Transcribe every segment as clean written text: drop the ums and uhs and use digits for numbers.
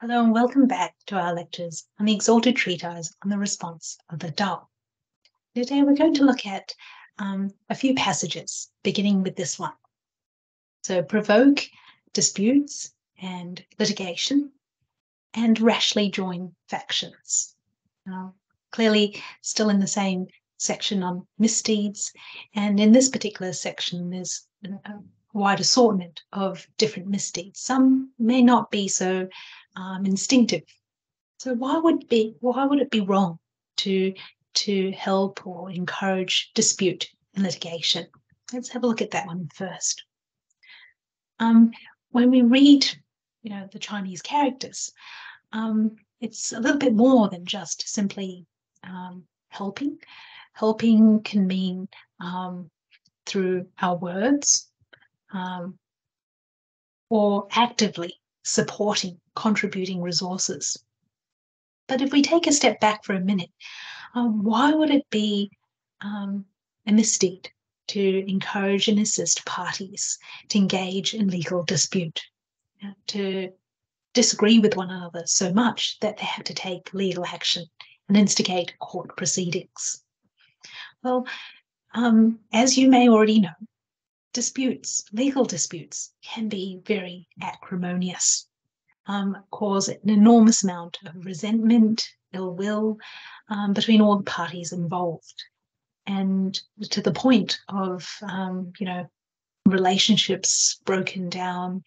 Hello and welcome back to our lectures on the Exalted Treatise on the Response of the Tao. Today we're going to look at a few passages, beginning with this one. So, provoke disputes and litigation and rashly join factions. Clearly still in the same section on misdeeds, and in this particular section there's a wide assortment of different misdeeds. Some may not be so instinctive. So why would it be wrong to help or encourage dispute and litigation? Let's have a look at that one first. When we read, the Chinese characters, it's a little bit more than just simply helping. Helping can mean through our words or actively supporting, contributing resources. But if we take a step back for a minute, why would it be a misdeed to encourage and assist parties to engage in legal dispute, to disagree with one another so much that they have to take legal action and instigate court proceedings? Well, as you may already know, legal disputes, can be very acrimonious, cause an enormous amount of resentment, ill will between all the parties involved, and to the point of, relationships broken down,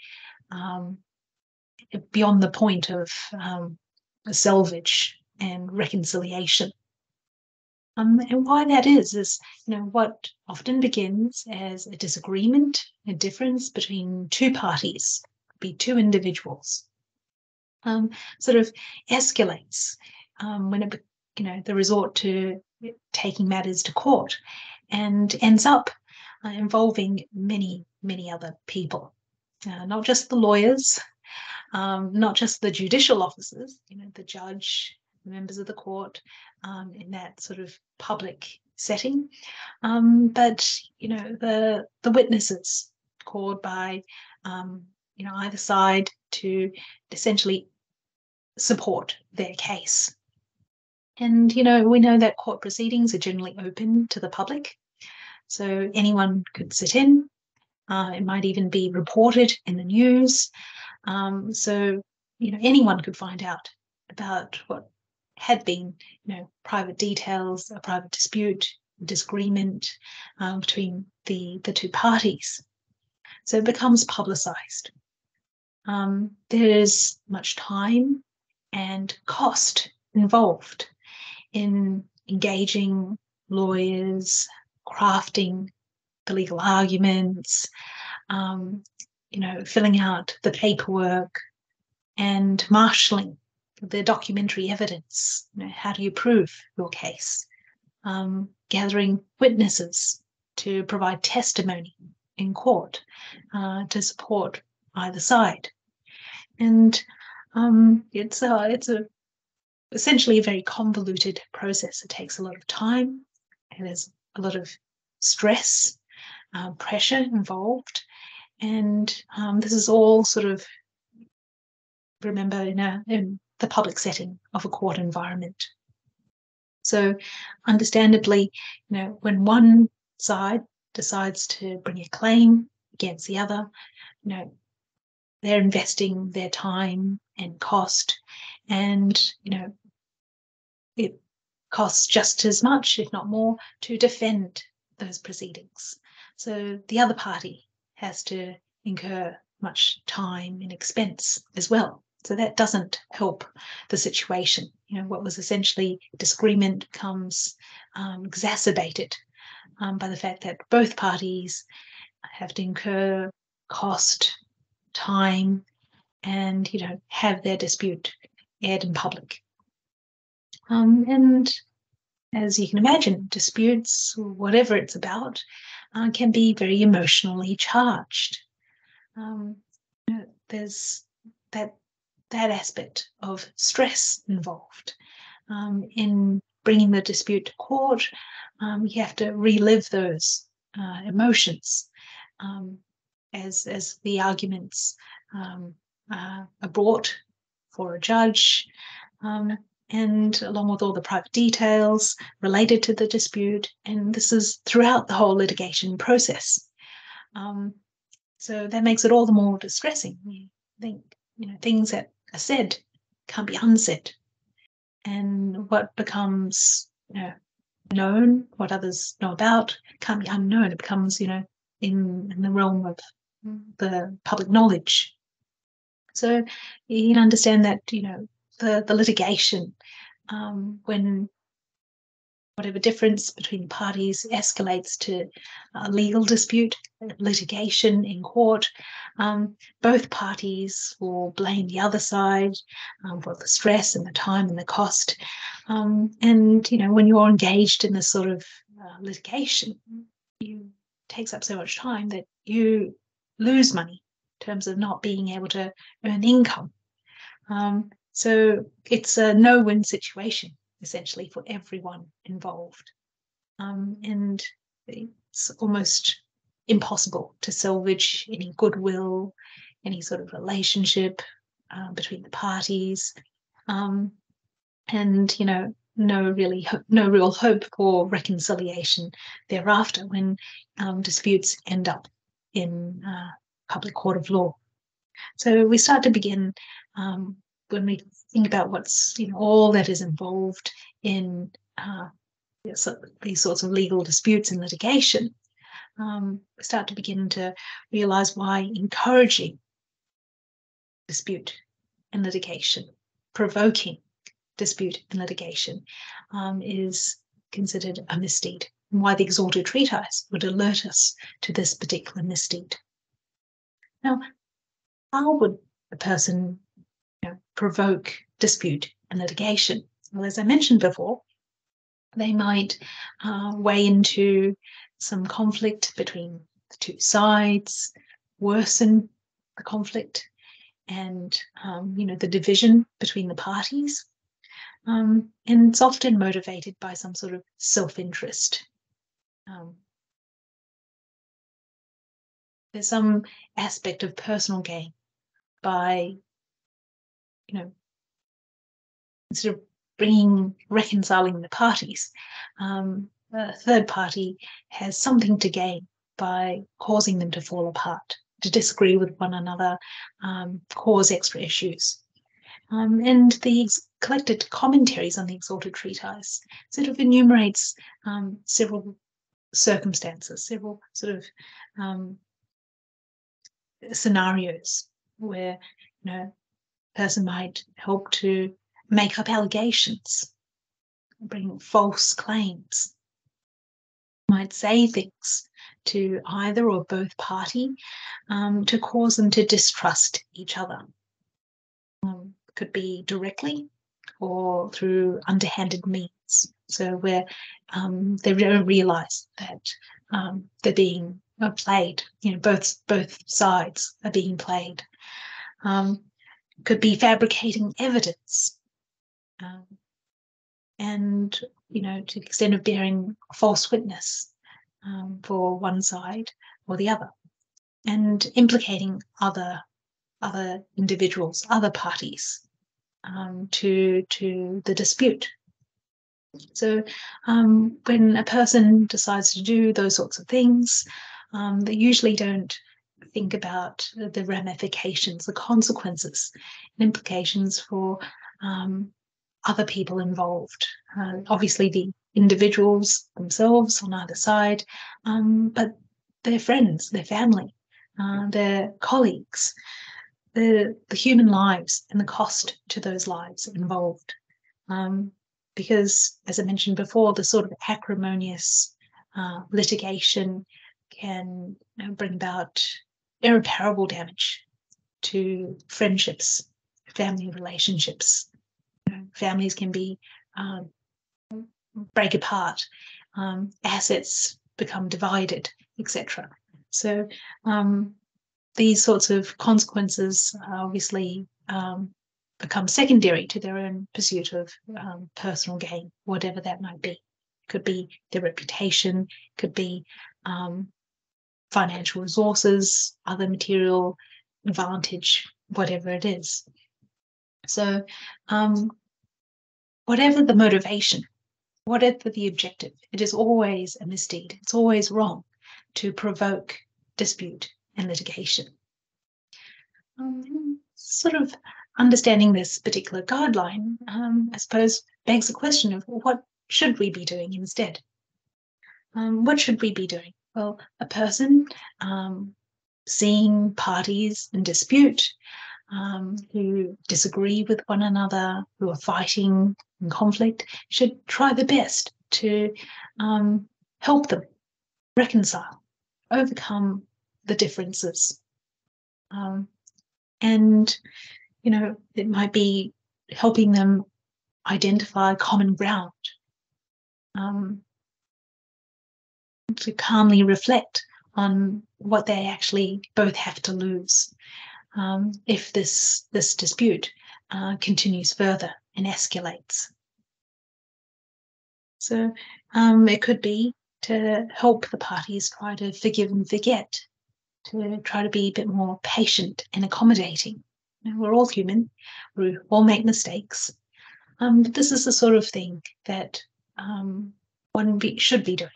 beyond the point of salvage and reconciliation. And why that is, what often begins as a disagreement, a difference between two parties, be two individuals, sort of escalates when it, the resort to taking matters to court, and ends up involving many, many other people, not just the lawyers, not just the judicial officers, the judge, the members of the court, in that sort of public setting, but the witnesses called by either side to essentially support their case. And we know that court proceedings are generally open to the public, so anyone could sit in. It might even be reported in the news, so anyone could find out about what had been private details, a private dispute, disagreement between the two parties. So it becomes publicized. There's much time and cost involved in engaging lawyers, crafting the legal arguments, filling out the paperwork and marshalling the documentary evidence. How do you prove your case? Gathering witnesses to provide testimony in court to support either side. And it's essentially a very convoluted process. It takes a lot of time, and there's a lot of stress, pressure involved, and this is all sort of, remember, in the public setting of a court environment. So understandably, when one side decides to bring a claim against the other, they're investing their time and cost, and it costs just as much, if not more, to defend those proceedings. So the other party has to incur much time and expense as well. So that doesn't help the situation. What was essentially disagreement becomes exacerbated by the fact that both parties have to incur cost, time, and have their dispute aired in public. And as you can imagine, disputes, whatever it's about, can be very emotionally charged. There's that aspect of stress involved in bringing the dispute to court. You have to relive those emotions as the arguments are brought before a judge, and along with all the private details related to the dispute. And this is throughout the whole litigation process. So that makes it all the more distressing. You think, things that are said can't be unsaid. And what becomes, known, what others know about, can't be unknown. It becomes, in the realm of the public knowledge. So you can understand that, the litigation, when whatever difference between parties escalates to a legal dispute, litigation in court, both parties will blame the other side for the stress and the time and the cost. And, when you're engaged in this sort of litigation, it takes up so much time that you lose money in terms of not being able to earn income. So it's a no-win situation, essentially, for everyone involved. And it's almost impossible to salvage any goodwill, any sort of relationship between the parties. And, no real hope for reconciliation thereafter when disputes end up in public court of law. So we start to begin when we think about what's all that is involved in these sorts of legal disputes and litigation. We start to begin to realise why encouraging dispute and litigation, provoking dispute and litigation, is considered a misdeed, and why the Exalted Treatise would alert us to this particular misdeed. Now, how would a person provoke dispute and litigation? Well, as I mentioned before, they might weigh into some conflict between the two sides, worsen the conflict, and the division between the parties. And it's often motivated by some sort of self-interest. There's some aspect of personal gain by, instead of reconciling the parties, a third party has something to gain by causing them to fall apart, to disagree with one another, cause extra issues. And the collected commentaries on the Exalted Treatise sort of enumerates several circumstances, several sort of scenarios where a person might help to make up allegations, bring false claims, might say things to either or both party to cause them to distrust each other. Could be directly or through underhanded means. So where they don't realise that they're being played, both sides are being played. Could be fabricating evidence, and to the extent of bearing false witness for one side or the other, and implicating other individuals, other parties to the dispute. So when a person decides to do those sorts of things, they usually don't think about the ramifications, the consequences, and implications for other people involved. Obviously, the individuals themselves on either side, but their friends, their family, their colleagues, the human lives and the cost to those lives involved. Because, as I mentioned before, the sort of acrimonious litigation can bring about irreparable damage to friendships, family relationships. Families can be break apart, assets become divided, etc. So these sorts of consequences obviously become secondary to their own pursuit of personal gain, whatever that might be. Could be their reputation, could be financial resources, other material advantage, whatever it is. So whatever the motivation, whatever the objective, it is always a misdeed. It's always wrong to provoke dispute and litigation. Sort of understanding this particular guideline, I suppose, begs the question of what should we be doing instead? What should we be doing? Well, a person seeing parties in dispute, who disagree with one another, who are fighting in conflict, should try their best to help them reconcile, overcome the differences. And, it might be helping them identify common ground, to calmly reflect on what they actually both have to lose if this dispute continues further and escalates. So it could be to help the parties try to forgive and forget, to try to be a bit more patient and accommodating. We're all human, we all make mistakes, but this is the sort of thing that one should be doing.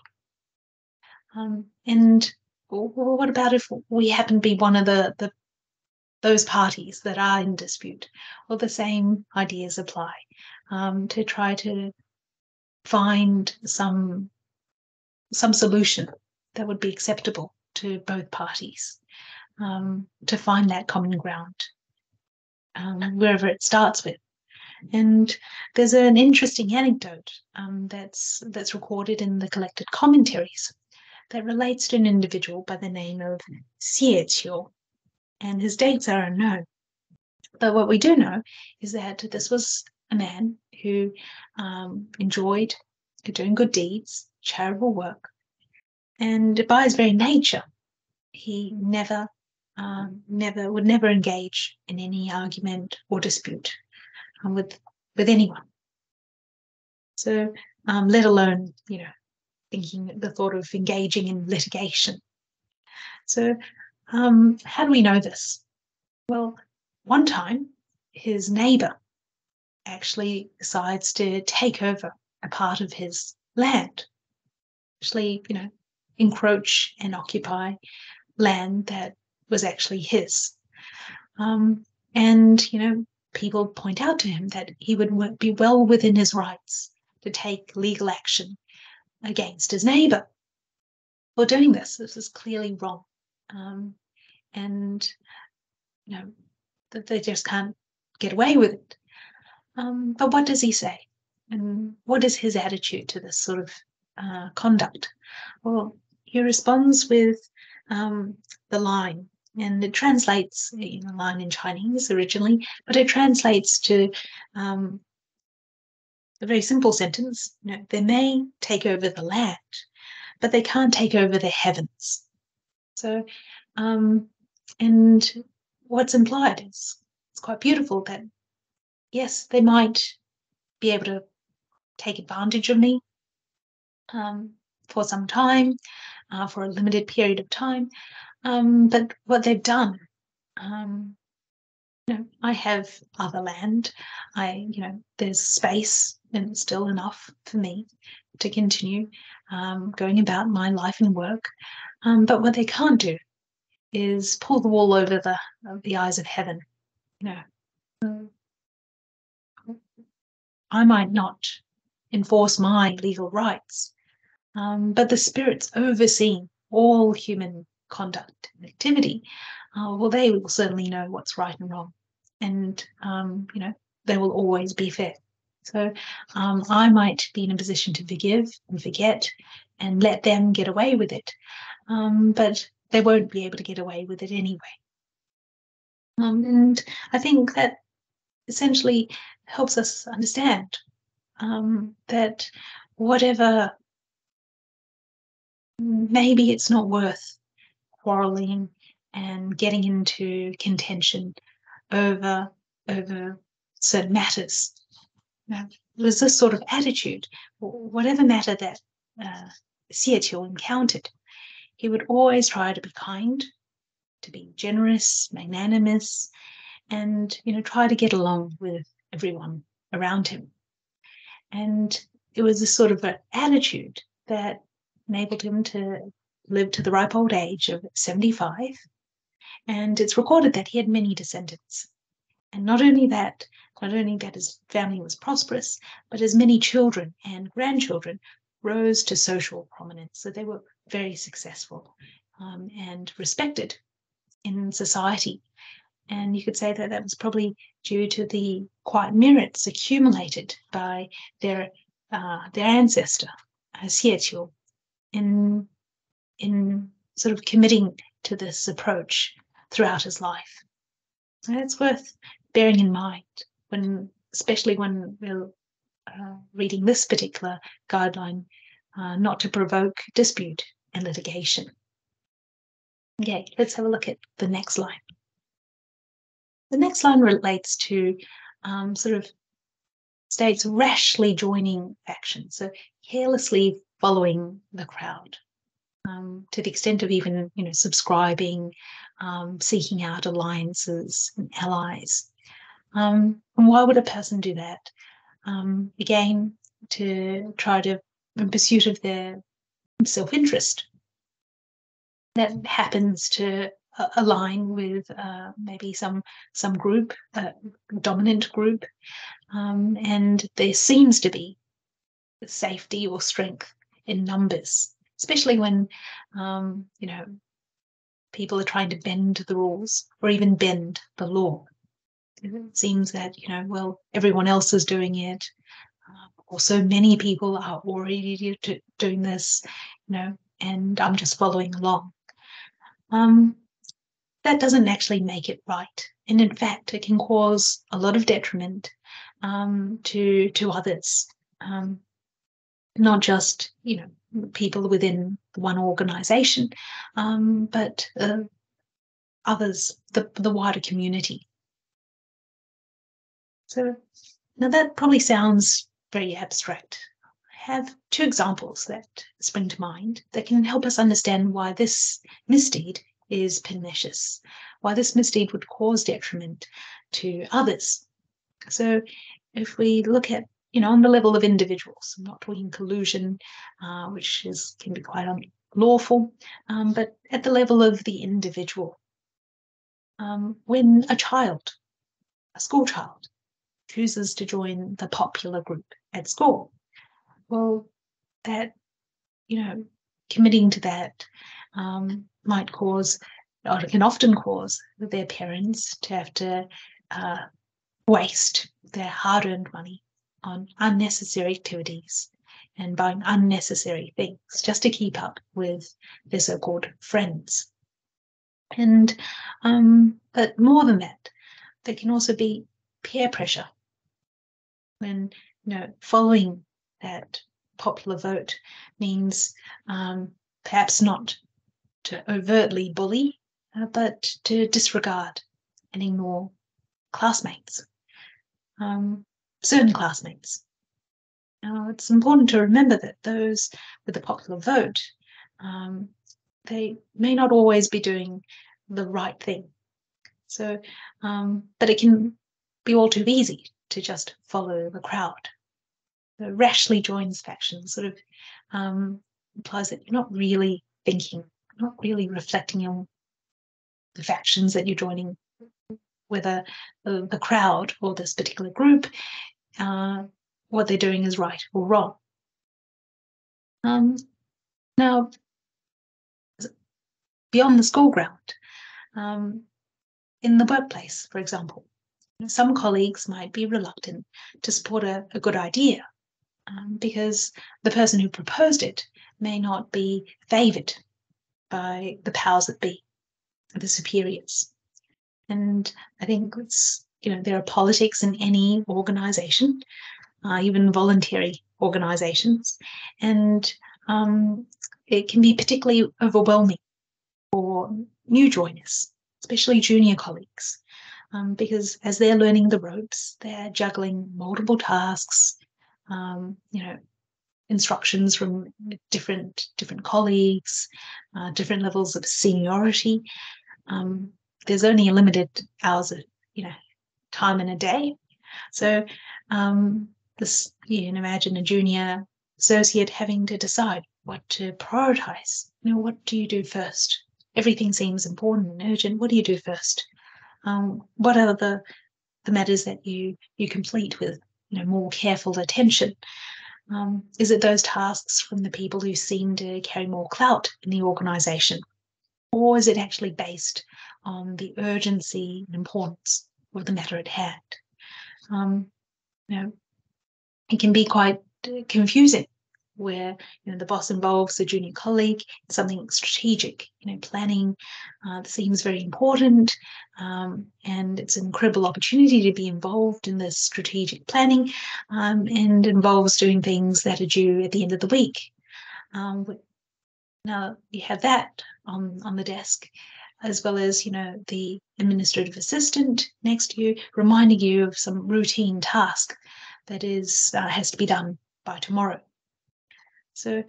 And what about if we happen to be one of those parties that are in dispute? Well, the same ideas apply, to try to find some solution that would be acceptable to both parties, to find that common ground, wherever it starts with. And there's an interesting anecdote that's recorded in the collected commentaries that relates to an individual by the name of Xie, and his dates are unknown. But what we do know is that this was a man who enjoyed doing good deeds, charitable work, and by his very nature, he never would never engage in any argument or dispute with anyone. So, let alone thinking the thought of engaging in litigation. So, how do we know this? Well, one time his neighbor actually decides to take over a part of his land, actually, encroach and occupy land that was actually his. And, people point out to him that he would be well within his rights to take legal action against his neighbor for doing this. This is clearly wrong. And, that they just can't get away with it. But what does he say? And what is his attitude to this sort of conduct? Well, he responds with the line, and it translates, line in Chinese originally, but it translates to a very simple sentence. They may take over the land, but they can't take over the heavens. So, and what's implied is, it's quite beautiful that, yes, they might be able to take advantage of me for some time, for a limited period of time. But what they've done, I have other land. There's space and still enough for me to continue going about my life and work. But what they can't do is pull the wool over the eyes of heaven. I might not enforce my legal rights, but the spirits overseeing all human conduct and activity, well, they will certainly know what's right and wrong, and they will always be fair. So I might be in a position to forgive and forget and let them get away with it, but they won't be able to get away with it anyway. And I think that essentially helps us understand that whatever, maybe it's not worth quarreling and getting into contention over certain matters. There's this sort of attitude, whatever matter that Xie encountered, he would always try to be kind, to be generous, magnanimous, and try to get along with everyone around him. And it was this sort of an attitude that enabled him to live to the ripe old age of 75. And it's recorded that he had many descendants. And not only that his family was prosperous, but his many children and grandchildren rose to social prominence. So they were very successful and respected in society. And you could say that was probably due to the quiet merits accumulated by their ancestor, Xietio, in sort of committing to this approach throughout his life. And it's worth bearing in mind especially when we're reading this particular guideline, not to provoke dispute and litigation. Okay, let's have a look at the next line. The next line relates to sort of states rashly joining factions, so carelessly following the crowd, to the extent of even subscribing, seeking out alliances and allies. And why would a person do that? Again, to try to, in pursuit of their self-interest, that happens to align with maybe some group, dominant group, and there seems to be safety or strength in numbers, especially when people are trying to bend the rules or even bend the law. It seems that well, everyone else is doing it, or so many people are already doing this, and I'm just following along. That doesn't actually make it right, and in fact, it can cause a lot of detriment to others, not just people within one organization, but others, the wider community. So now that probably sounds very abstract. I have two examples that spring to mind that can help us understand why this misdeed is pernicious, why this misdeed would cause detriment to others. So if we look at, on the level of individuals, I'm not talking collusion, which can be quite unlawful, but at the level of the individual. When a school child, chooses to join the popular group at school, well, that, committing to that might cause, or can often cause, their parents to have to waste their hard-earned money on unnecessary activities and buying unnecessary things just to keep up with their so-called friends. And but more than that, there can also be peer pressure when following that popular vote means perhaps not to overtly bully, but to disregard and ignore classmates, certain classmates. Now, it's important to remember that those with the popular vote, they may not always be doing the right thing. So, but it can be all too easy to just follow the crowd. So rashly joins factions sort of implies that you're not really thinking, not really reflecting on the factions that you're joining, whether the crowd or this particular group, what they're doing is right or wrong. Now, beyond the school ground, in the workplace, for example, some colleagues might be reluctant to support a good idea because the person who proposed it may not be favoured by the powers that be, the superiors. And I think there are politics in any organisation, even voluntary organisations, and it can be particularly overwhelming for new joiners, especially junior colleagues, because as they're learning the ropes, they're juggling multiple tasks, instructions from different colleagues, different levels of seniority. There's only a limited hours of time in a day. So this, you can imagine a junior associate having to decide what to prioritize. What do you do first? Everything seems important and urgent. What do you do first? What are the matters that you complete with more careful attention? Is it those tasks from the people who seem to carry more clout in the organisation? Or is it actually based on the urgency and importance of the matter at hand? It can be quite confusing where the boss involves a junior colleague in something strategic. Planning seems very important, and it's an incredible opportunity to be involved in this strategic planning, and involves doing things that are due at the end of the week. Now you have that on the desk, as well as the administrative assistant next to you, reminding you of some routine task that has to be done by tomorrow. So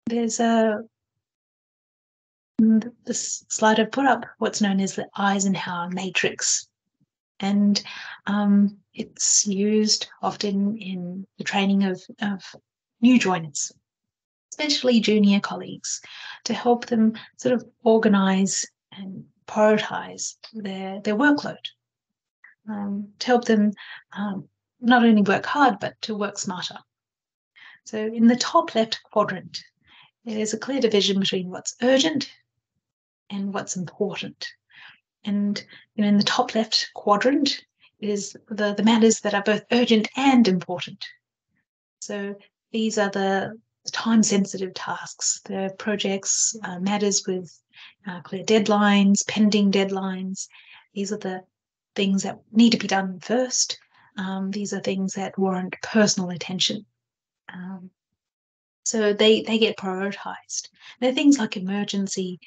there's this slide I've put up, what's known as the Eisenhower matrix, and it's used often in the training of new joiners, especially junior colleagues, to help them sort of organise and prioritise their workload, to help them not only work hard but to work smarter. So in the top left quadrant, there's a clear division between what's urgent and what's important. And in the top left quadrant is the matters that are both urgent and important. So these are the time-sensitive tasks, the projects, matters with clear deadlines, pending deadlines. These are the things that need to be done first. These are things that warrant personal attention. So they get prioritized. There are things like emergency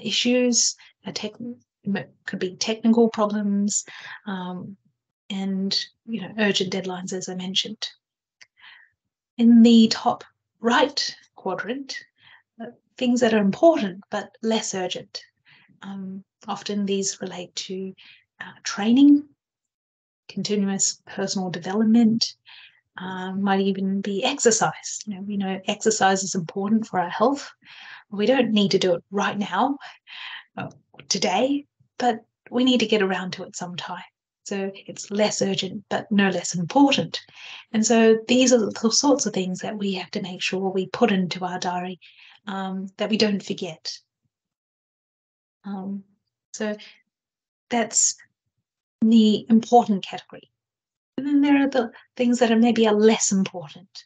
issues, could be technical problems, and urgent deadlines, as I mentioned. In the top right quadrant, things that are important but less urgent. Often these relate to training, continuous personal development, might even be exercise. We know exercise is important for our health. We don't need to do it right now, today, but we need to get around to it sometime. So it's less urgent, but no less important. And so these are the sorts of things that we have to make sure we put into our diary, that we don't forget. So that's the important category. And then there are the things that are maybe less important.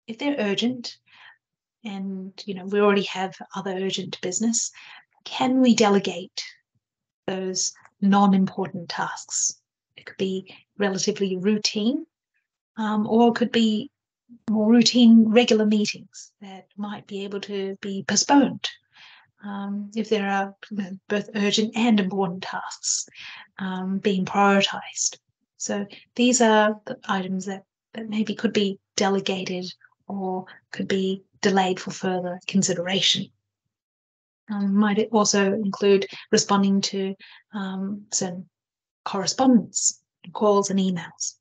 If they're urgent, and we already have other urgent business, can we delegate those non-important tasks? It could be relatively routine, or it could be more routine, regular meetings that might be able to be postponed. If there are both urgent and important tasks being prioritized. So these are the items that maybe could be delegated or could be delayed for further consideration. Might also include responding to some correspondence, calls and emails.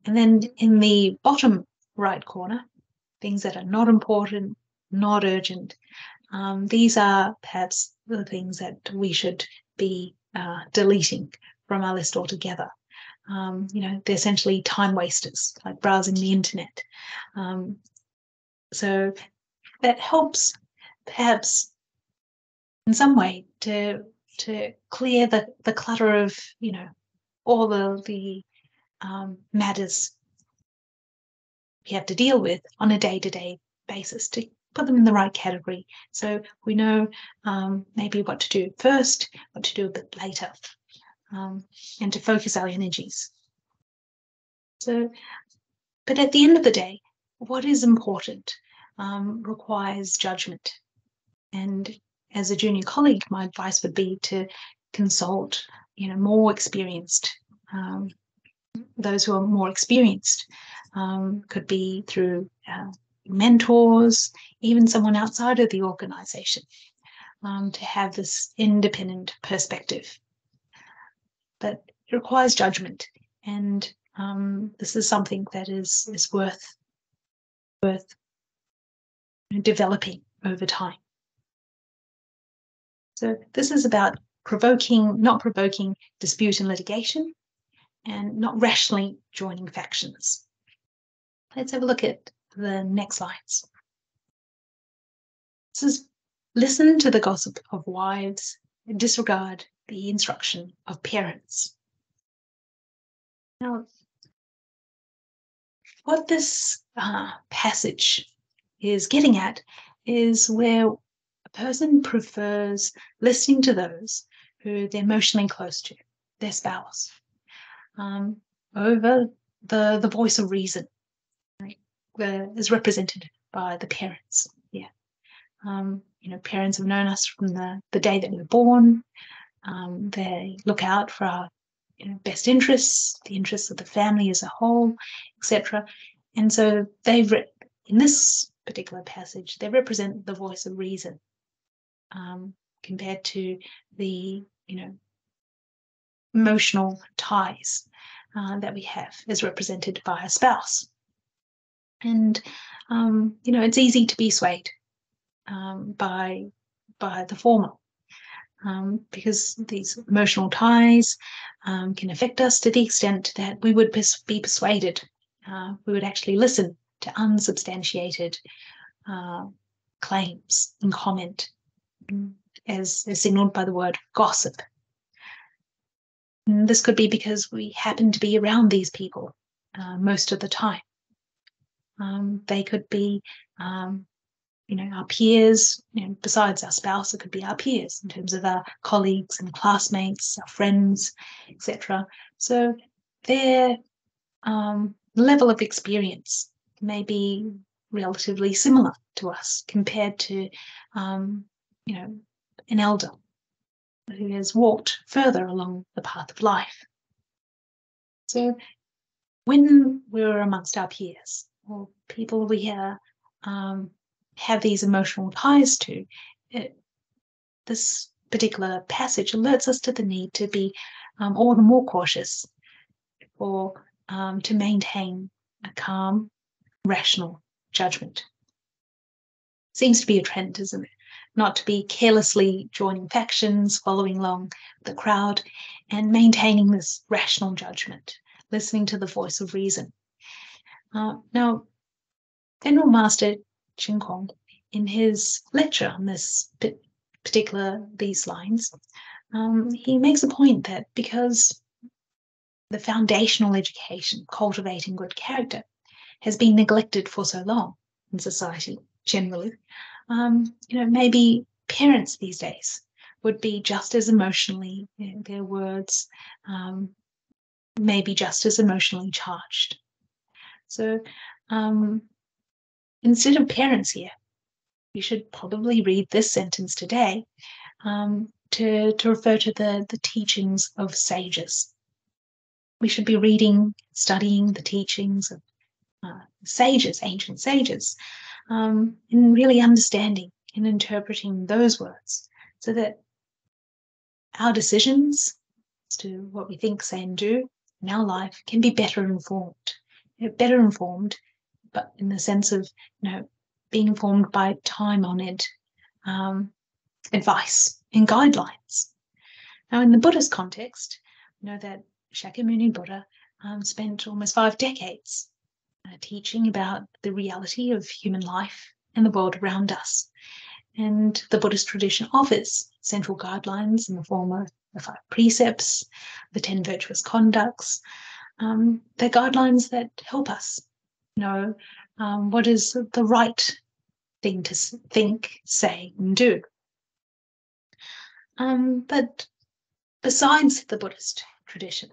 And then in the bottom right corner, things that are not important, not urgent, these are perhaps the things that we should be deleting from our list altogether. They're essentially time wasters, like browsing the internet. So that helps perhaps in some way to clear the clutter of all the matters we have to deal with on a day-to-day basis, to put them in the right category, so we know maybe what to do first, what to do a bit later, and to focus our energies. So, but at the end of the day, what is important requires judgment. And as a junior colleague, my advice would be to consult, more experienced, those who are more experienced. Could be through mentors, even someone outside of the organisation, to have this independent perspective. but it requires judgment, and this is something that is worth developing over time. So this is about not provoking dispute and litigation, and not rationally joining factions. Let's have a look at the next slides. This is listen to the gossip of wives and disregard the instruction of parents. Now, what this passage is getting at is where a person prefers listening to those who they're emotionally close to, their spouse, over the voice of reason, right, is represented by the parents. Yeah, parents have known us from the day that we were born. They look out for our best interests, the interests of the family as a whole, etc. And so in this particular passage, they represent the voice of reason, compared to the emotional ties that we have as represented by a spouse. And it's easy to be swayed by the former, because these emotional ties can affect us to the extent that we would be persuaded. We would actually listen to unsubstantiated claims and comment, as signaled by the word gossip. And this could be because we happen to be around these people most of the time. They could be our peers, besides our spouse, it could be our peers in terms of our colleagues and classmates, our friends, etc. So their level of experience may be relatively similar to us compared to, an elder who has walked further along the path of life. So when we're amongst our peers or people we have these emotional ties to, this particular passage alerts us to the need to be all the more cautious, or to maintain a calm, rational judgment. Seems to be a trend, isn't it? Not to be carelessly joining factions, following along the crowd, and maintaining this rational judgment, listening to the voice of reason. Now, Venerable Master Chin Kong, in his lecture on these lines, he makes a point that because the foundational education, cultivating good character, has been neglected for so long in society generally, maybe parents these days would be just as emotionally, their words may be just as emotionally charged. So instead of parents here, you should probably read this sentence today to refer to the teachings of sages. We should be reading, studying the teachings of sages, ancient sages, and really understanding and interpreting those words so that our decisions as to what we think, say, and do in our life can be better informed. But in the sense of, being informed by time-honored advice and guidelines. Now, in the Buddhist context, we know that Shakyamuni Buddha spent almost 5 decades teaching about the reality of human life and the world around us. And the Buddhist tradition offers central guidelines in the form of the 5 precepts, the 10 virtuous conducts. They're guidelines that help us know what is the right thing to think, say, and do. But besides the Buddhist tradition,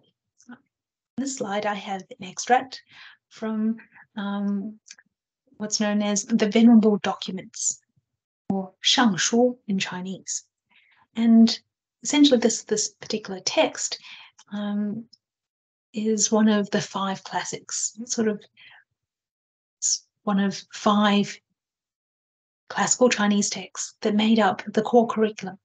in this slide I have an extract from what's known as the Venerable Documents, or 上书 in Chinese. And essentially this particular text is one of the 5 classics. It's one of 5 classical Chinese texts that made up the core curriculum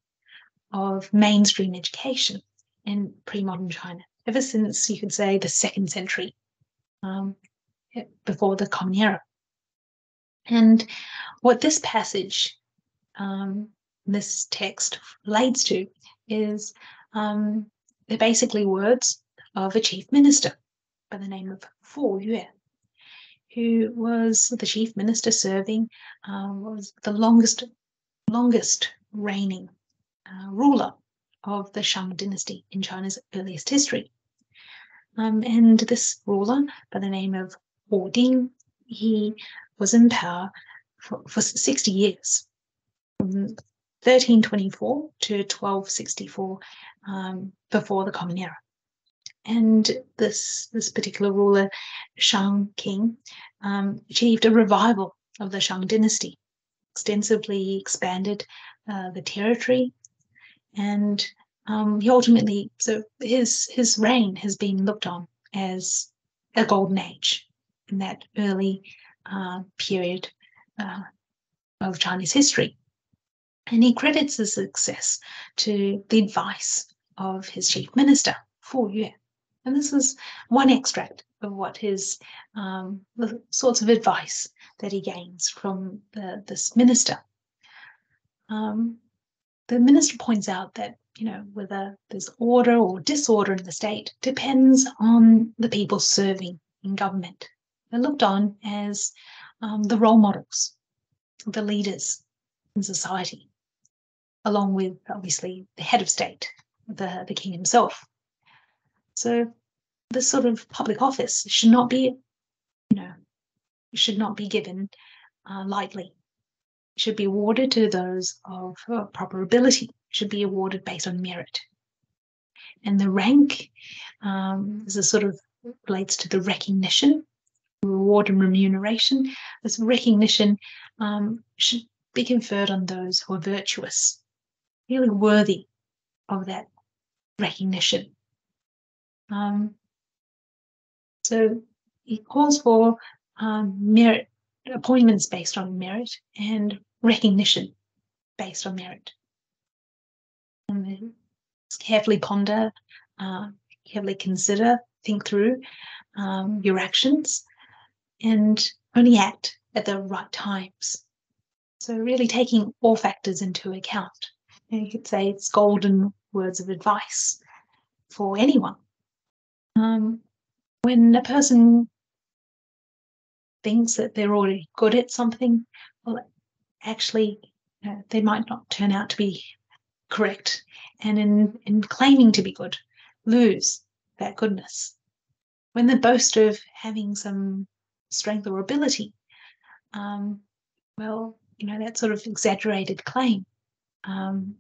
of mainstream education in pre-modern China, ever since, you could say, the 2nd century, before the Common Era. And what this passage, this text relates to, is they're basically words of a chief minister by the name of Fu Yue, who was the chief minister serving, was the longest reigning ruler of the Shang dynasty in China's earliest history. And this ruler, by the name of Wu Ding, he was in power for 60 years, from 1324 to 1264, before the Common Era. And this particular ruler, Shang King, achieved a revival of the Shang dynasty, extensively expanded the territory, and he ultimately, so his reign has been looked on as a golden age in that early period of Chinese history. And he credits the success to the advice of his chief minister, Fu Yue. And this is one extract of what his the sorts of advice that he gains from this minister. The minister points out that, whether there's order or disorder in the state depends on the people serving in government. They're looked on as the role models, the leaders in society, along with, obviously, the head of state, the king himself. So this sort of public office should not be, given lightly. It should be awarded to those of proper ability. It should be awarded based on merit. And the rank is a sort of relates to the recognition, reward and remuneration. This recognition should be conferred on those who are virtuous, really worthy of that recognition. So he calls for merit, appointments based on merit, and recognition based on merit. And carefully ponder, carefully consider, think through your actions, and only act at the right times. So really taking all factors into account. And you could say it's golden words of advice for anyone. When a person thinks that they're already good at something, well, actually, they might not turn out to be correct, and in claiming to be good, lose that goodness. When they boast of having some strength or ability, that sort of exaggerated claim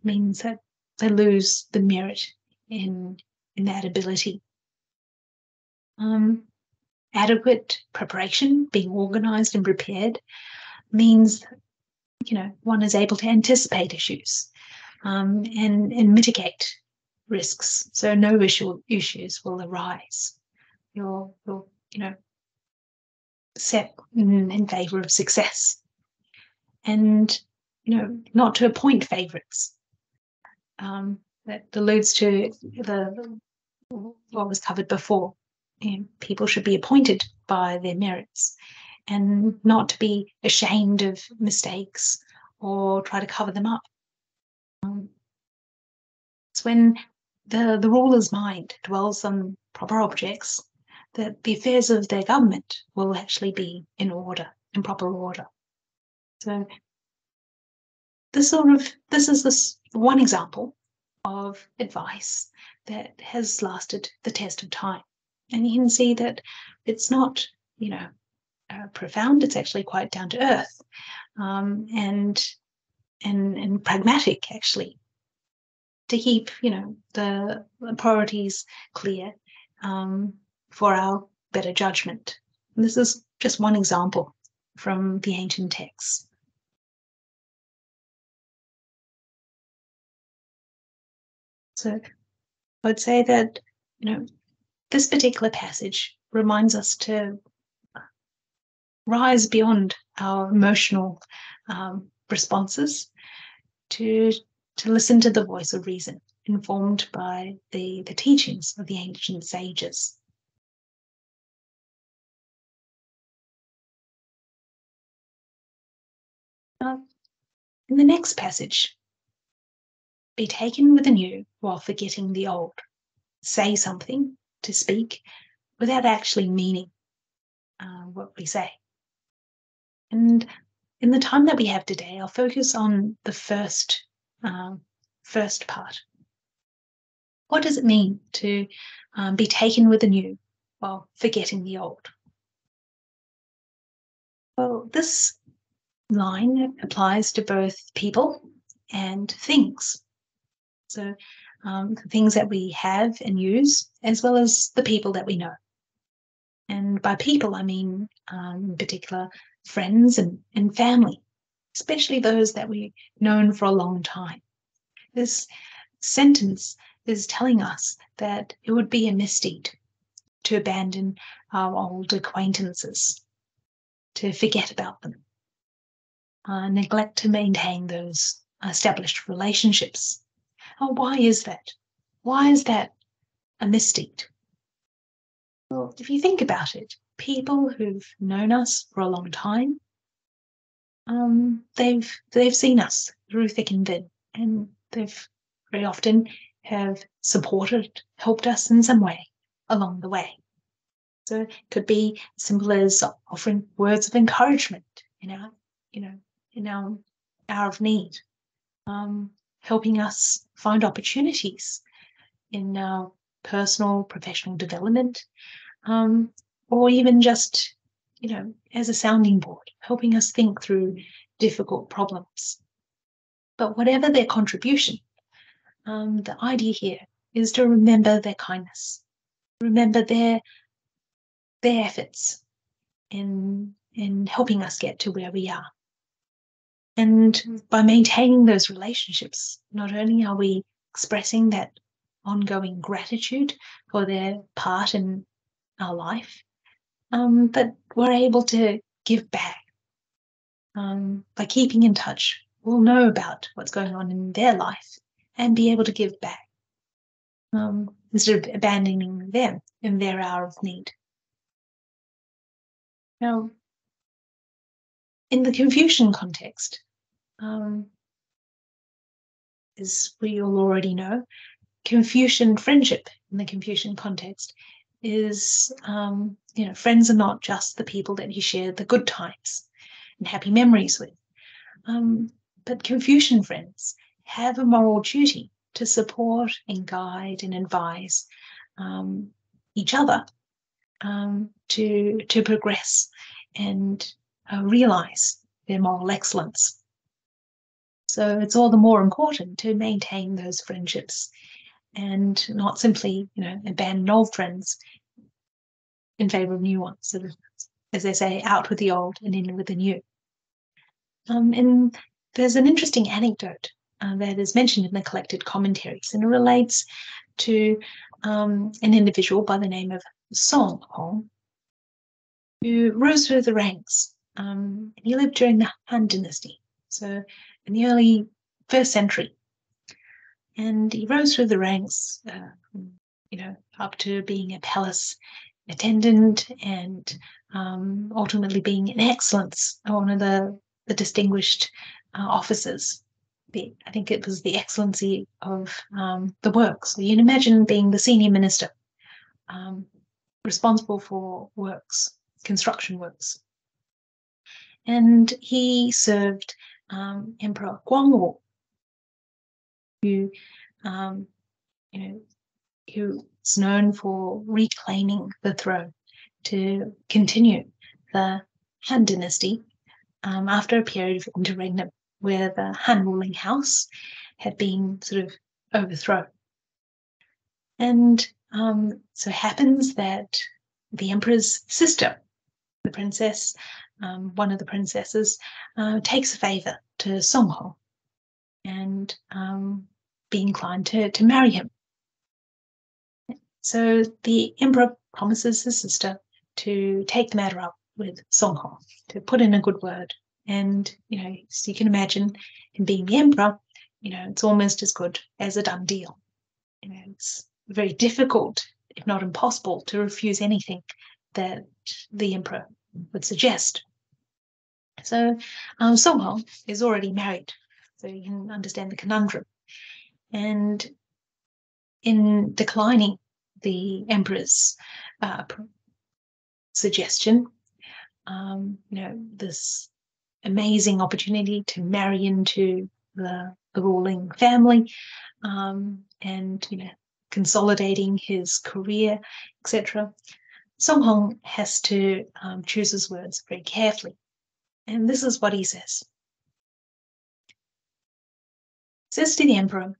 means that they lose the merit in that ability. Adequate preparation, being organized and prepared, means one is able to anticipate issues and mitigate risks, so no issues will arise. You're set in favor of success, and not to appoint favorites. That alludes to what was covered before. People should be appointed by their merits, and not to be ashamed of mistakes or try to cover them up. It's when the ruler's mind dwells on proper objects that the affairs of their government will actually be in proper order. So this is one example of advice that has lasted the test of time. And you can see that it's not, profound. It's actually quite down to earth, and pragmatic, actually, to keep, the priorities clear for our better judgment. And this is just one example from the ancient texts. So I would say that, this particular passage reminds us to rise beyond our emotional responses, to to listen to the voice of reason, informed by the teachings of the ancient sages. In the next passage, be taken with the new while forgetting the old. Say something, to speak, without actually meaning what we say. And in the time that we have today, I'll focus on the first part. What does it mean to be taken with the new while forgetting the old? Well, this line applies to both people and things. So things that we have and use, as well as the people that we know. And by people, I mean in particular friends and family, especially those that we've known for a long time. This sentence is telling us that it would be a misdeed to abandon our old acquaintances, to forget about them, neglect to maintain those established relationships. Oh, why is that? Why is that a misdeed? Well, if you think about it, people who've known us for a long time, they've seen us through thick and thin, and they've very often have supported, helped us in some way along the way. So it could be as simple as offering words of encouragement in our hour of need, helping us find opportunities in our personal, professional development, or even just, as a sounding board, helping us think through difficult problems. But whatever their contribution, the idea here is to remember their kindness, remember their efforts in helping us get to where we are. And by maintaining those relationships, not only are we expressing that ongoing gratitude for their part in our life, but we're able to give back. By keeping in touch, we'll know about what's going on in their life and be able to give back instead of abandoning them in their hour of need. Now, in the Confucian context, as we all already know, Confucian friendship in the Confucian context is, friends are not just the people that you share the good times and happy memories with, but Confucian friends have a moral duty to support and guide and advise each other to progress and realize their moral excellence. So it's all the more important to maintain those friendships and not simply, abandon old friends in favor of new ones. So, as they say, out with the old and in with the new. And there's an interesting anecdote that is mentioned in the collected commentaries, and it relates to an individual by the name of Song Hong, who rose through the ranks. He lived during the Han Dynasty, so in the early 1st century. And he rose through the ranks, up to being a palace attendant and ultimately being an excellence, one of the distinguished officers. I think it was the excellency of the works. So you'd imagine being the senior minister responsible for works, construction works. And he served Emperor Guangwu, who who's known for reclaiming the throne to continue the Han Dynasty after a period of interregnum where the Han ruling house had been sort of overthrown. And so happens that the emperor's sister, the princess, one of the princesses, takes a favor to Song Ho and be inclined to marry him. So the emperor promises his sister to take the matter up with Song Ho, to put in a good word. And, so you can imagine him being the emperor, it's almost as good as a done deal. It's very difficult, if not impossible, to refuse anything that the emperor would suggest. So Song Hong is already married, so you can understand the conundrum. And in declining the emperor's suggestion, this amazing opportunity to marry into the ruling family, and consolidating his career, etc. Song Hong has to choose his words very carefully. And this is what he says. He says to the emperor,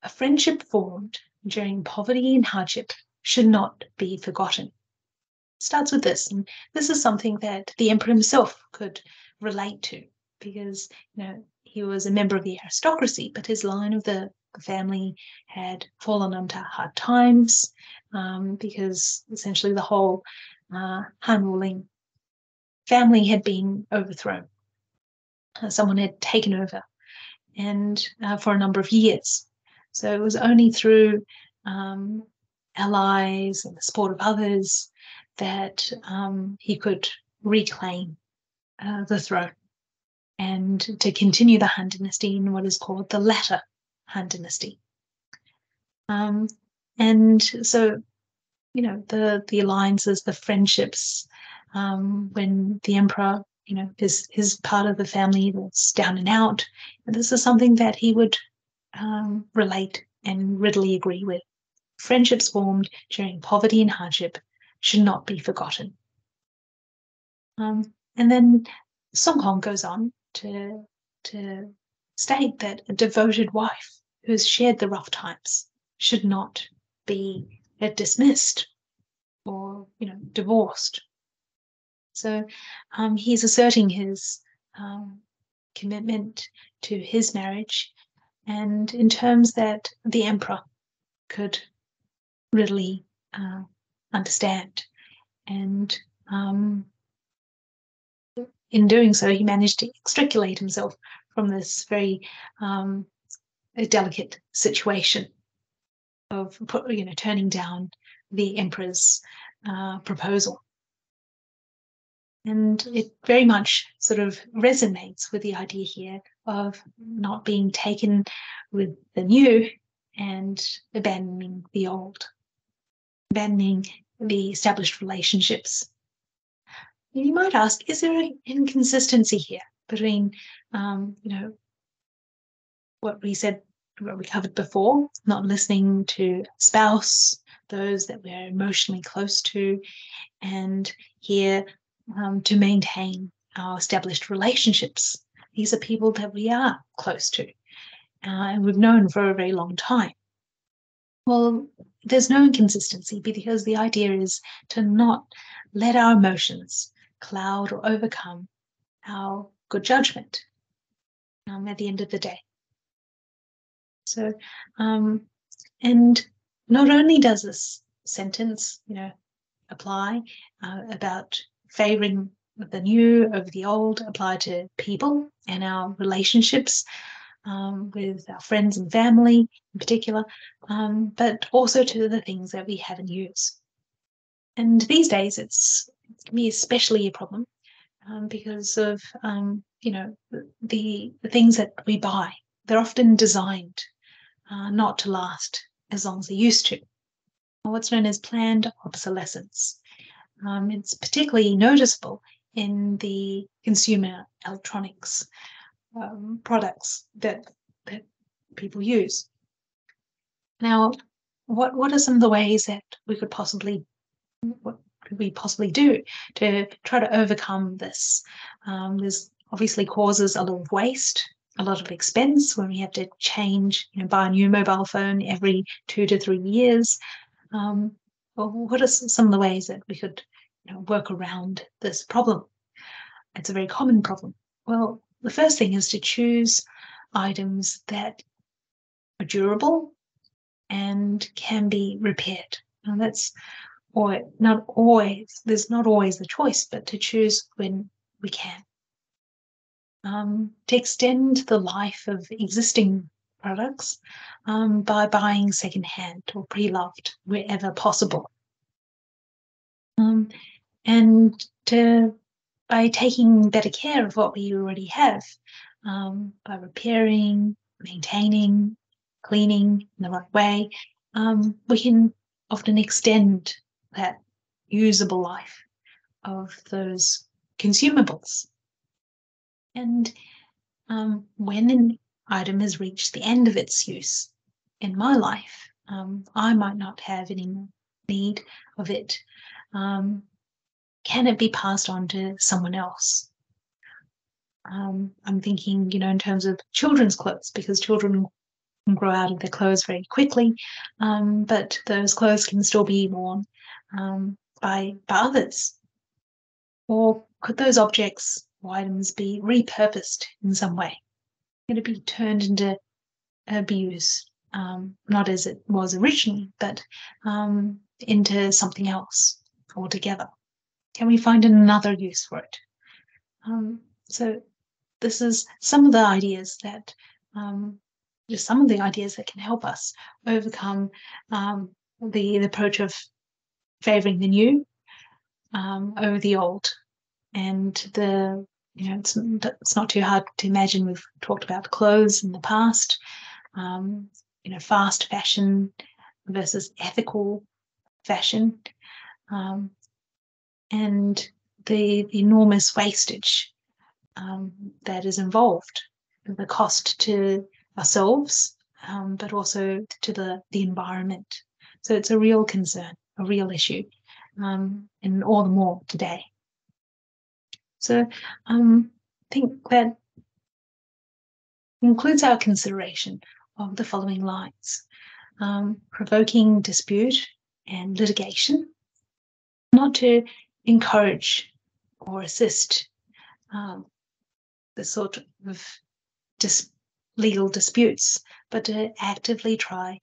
a friendship formed during poverty and hardship should not be forgotten. Starts with this, and this is something that the emperor himself could relate to, because he was a member of the aristocracy, but his line of the family had fallen under hard times, because essentially the whole Han ruling family had been overthrown. Someone had taken over, and for a number of years. So it was only through allies and the support of others that he could reclaim the throne and to continue the Han dynasty in what is called the latter Han dynasty. And so, the alliances, the friendships, when the emperor, his part of the family was down and out, and this is something that he would relate and readily agree with. Friendships formed during poverty and hardship should not be forgotten. And then Song Hong goes on to state that a devoted wife who has shared the rough times should not be dismissed or divorced. So he's asserting his commitment to his marriage, and in terms that the emperor could really understand. And in doing so, he managed to extricate himself from this very delicate situation of turning down the emperor's proposal. And it very much sort of resonates with the idea here of not being taken with the new and abandoning the old, abandoning the established relationships. You might ask, is there an inconsistency here between, what we covered before, not listening to spouse, those that we're emotionally close to, and here to maintain our established relationships. These are people that we are close to, and we've known for a very long time. Well, there's no inconsistency, because the idea is to not let our emotions cloud or overcome our good judgment at the end of the day. So, and not only does this sentence, apply about favoring the new over the old, apply to people and our relationships with our friends and family in particular, but also to the things that we have in use. And these days, it can be especially a problem because of the things that we buy. They're often designed not to last as long as they used to. What's known as planned obsolescence. It's particularly noticeable in the consumer electronics products that people use. Now, what are some of the ways that what could we possibly do to try to overcome this? This obviously causes a lot of waste, a lot of expense when we have to change, buy a new mobile phone every 2 to 3 years. What are some of the ways that we could work around this problem? It's a very common problem. Well, the first thing is to choose items that are durable and can be repaired. Now that's not always the choice, but to choose when we can. to extend the life of existing products by buying secondhand or pre-loved wherever possible. And by taking better care of what we already have, by repairing, maintaining, cleaning in the right way, we can often extend that usable life of those consumables. And when an item has reached the end of its use in my life, I might not have any need of it. Can it be passed on to someone else? I'm thinking, in terms of children's clothes, because children can grow out of their clothes very quickly, but those clothes can still be worn by others. Or could those objects or items be repurposed in some way? Could it be turned into abuse, not as it was originally, but into something else altogether? Can we find another use for it? So this is some of the ideas that just some of the ideas that can help us overcome the approach of favoring the new over the old. And it's not too hard to imagine. We've talked about clothes in the past, fast fashion versus ethical fashion, and the enormous wastage that is involved, the cost to ourselves, but also to the environment. So it's a real concern, a real issue, and all the more today. So I think that includes our consideration of the following lines: provoking dispute and litigation, not to encourage or assist the sort of legal disputes, but to actively try,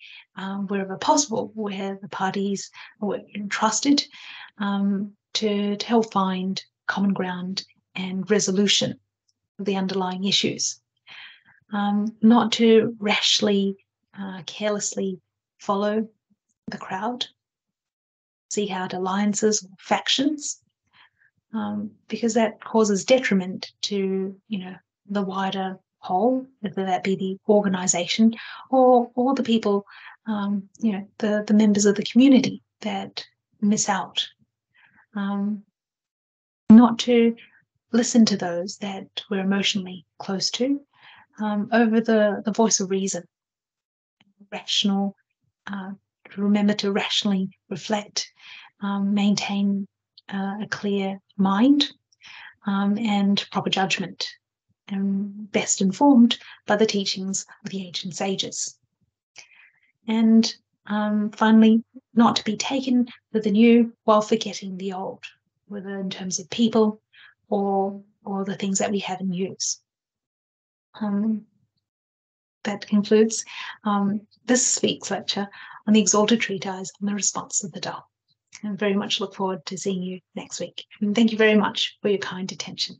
wherever possible, where the parties were entrusted, to help find common ground and resolution of the underlying issues. Not to rashly, carelessly follow the crowd, seek out alliances or factions, because that causes detriment to, the wider whole, whether that be the organisation or the people, the members of the community that miss out. Not to listen to those that we're emotionally close to, over the voice of reason, rational, remember to rationally reflect, maintain a clear mind, and proper judgment, and best informed by the teachings of the ancient sages. And finally, not to be taken with the new while forgetting the old, whether in terms of people or the things that we have in use. That concludes this week's lecture on the Exalted Treatise on the Response of the Tao. I very much look forward to seeing you next week. And thank you very much for your kind attention.